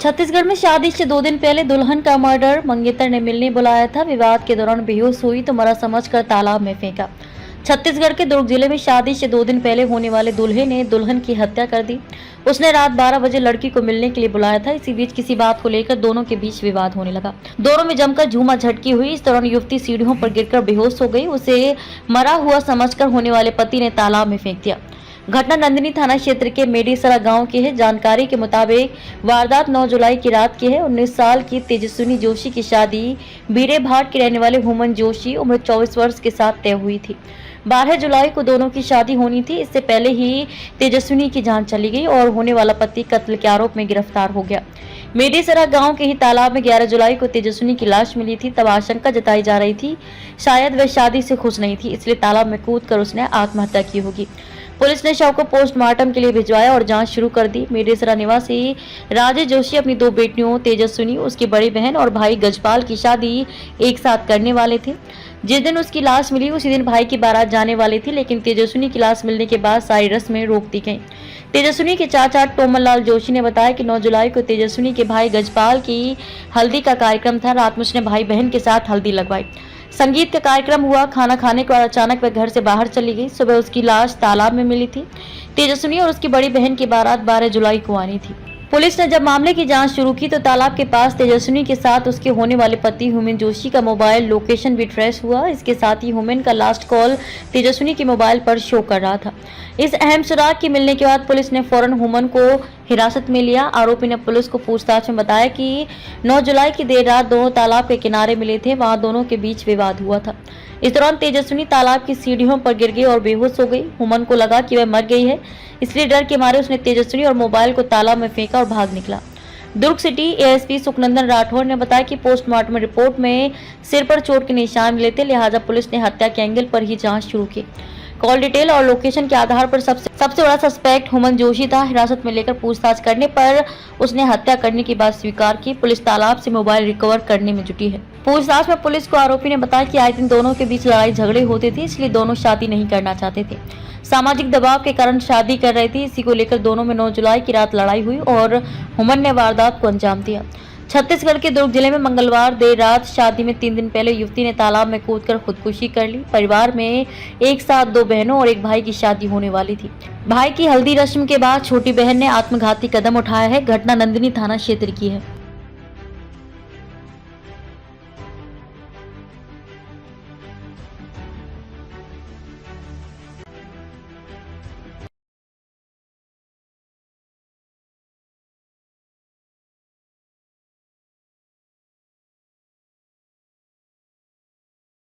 छत्तीसगढ़ में शादी से 2 दिन पहले दुल्हन का मर्डर। मंगेतर ने मिलने बुलाया था, विवाद के दौरान बेहोश हुई तो मरा समझकर तालाब में फेंका। छत्तीसगढ़ के दुर्ग जिले में शादी से 2 दिन पहले होने वाले दूल्हे ने दुल्हन की हत्या कर दी। उसने रात 12 बजे लड़की को मिलने के लिए बुलाया था। इसी बीच किसी बात को लेकर दोनों के बीच विवाद होने लगा। दोनों में जमकर झूमा झटकी हुई। इस दौरान युवती सीढ़ियों पर गिरकर बेहोश हो गई। उसे मरा हुआ समझकर होने वाले पति ने तालाब में फेंक दिया। घटना नंदिनी थाना क्षेत्र के मेडीसरा गांव की है। जानकारी के मुताबिक वारदात 9 जुलाई की रात की है। 19 साल की तेजस्विनी जोशी की शादी बीरेभाट के रहने वाले हुमन जोशी उम्र 24 वर्ष के साथ तय हुई थी। 12 जुलाई को दोनों की शादी होनी थी। इससे पहले ही तेजस्विनी की जान चली गई और होने वाला पति कत्ल के आरोप में गिरफ्तार हो गया। मेडीसरा गांव के ही तालाब में 11 जुलाई को तेजस्विनी की लाश मिली थी। तब आशंका जताई जा रही थी शायद वह शादी से खुश नहीं थी, इसलिए तालाब में कूदकर उसने आत्महत्या की होगी। पुलिस ने शव को पोस्टमार्टम के लिए भिजवाया और जांच शुरू कर दी। मेडीसरा निवासी राजेश जोशी अपनी 2 बेटियों तेजस्विनी, उसकी बड़ी बहन और भाई गजपाल की शादी एक साथ करने वाले थे। जिस दिन उसकी लाश मिली उसी दिन भाई की बारात जाने वाली थी, लेकिन तेजस्विनी की लाश मिलने के बाद सारी रस्में रोक दी गईं। तेजस्विनी के चाचा टोमरलाल जोशी ने बताया कि 9 जुलाई को तेजस्विनी के भाई गजपाल की हल्दी का कार्यक्रम था। रात में उसने भाई बहन के साथ हल्दी लगवाई। संगीत का कार्यक्रम हुआ। खाना खाने के बाद अचानक वह घर से बाहर चली गई। सुबह उसकी लाश तालाब में मिली थी। तेजस्विनी और उसकी बड़ी बहन की बारात 12 जुलाई को आनी थी। पुलिस ने जब मामले की जांच शुरू की तो तालाब के पास तेजस्विनी के साथ उसके होने वाले पति हुमन जोशी का मोबाइल लोकेशन भी ट्रेस हुआ। इसके साथ ही हुमन का लास्ट कॉल तेजस्विनी के मोबाइल पर शो कर रहा था। इस अहम सुराग के मिलने के बाद पुलिस ने फौरन हुमन को हिरासत में लिया। आरोपी ने पुलिस को पूछताछ में बताया कि 9 जुलाई की देर रात दोनों तालाब के किनारे मिले थे। वहां दोनों के बीच विवाद हुआ था। इस दौरान तेजस्विनी तालाब की सीढ़ियों पर गिर गई और बेहोश हो गई। हुमन को लगा कि वह मर गई है, इसलिए डर के मारे उसने तेजस्विनी और मोबाइल को तालाब में फेंका और भाग निकला। दुर्ग सिटी एएसपी सुखनंदन राठौर ने बताया कि पोस्टमार्टम रिपोर्ट में सिर पर चोट के निशान मिले थे, लिहाजा पुलिस ने हत्या के एंगल पर ही जांच शुरू की। कॉल डिटेल और लोकेशन के आधार पर सबसे बड़ा सस्पेक्ट हुमन जोशी था। हिरासत में लेकर पूछताछ करने पर उसने हत्या करने की बात स्वीकार की। पुलिस तालाब से मोबाइल रिकवर करने में जुटी है। पूछताछ में पुलिस को आरोपी ने बताया कि आए दिन दोनों के बीच लड़ाई झगड़े होते थे, इसलिए दोनों शादी नहीं करना चाहते थे। सामाजिक दबाव के कारण शादी कर रहे थे। इसी को लेकर दोनों में 9 जुलाई की रात लड़ाई हुई और हुमन ने वारदात को अंजाम दिया। छत्तीसगढ़ के दुर्ग जिले में मंगलवार देर रात शादी में 3 दिन पहले युवती ने तालाब में कूदकर खुदकुशी कर ली। परिवार में एक साथ 2 बहनों और एक भाई की शादी होने वाली थी। भाई की हल्दी रस्म के बाद छोटी बहन ने आत्मघाती कदम उठाया है। घटना नंदिनी थाना क्षेत्र की है।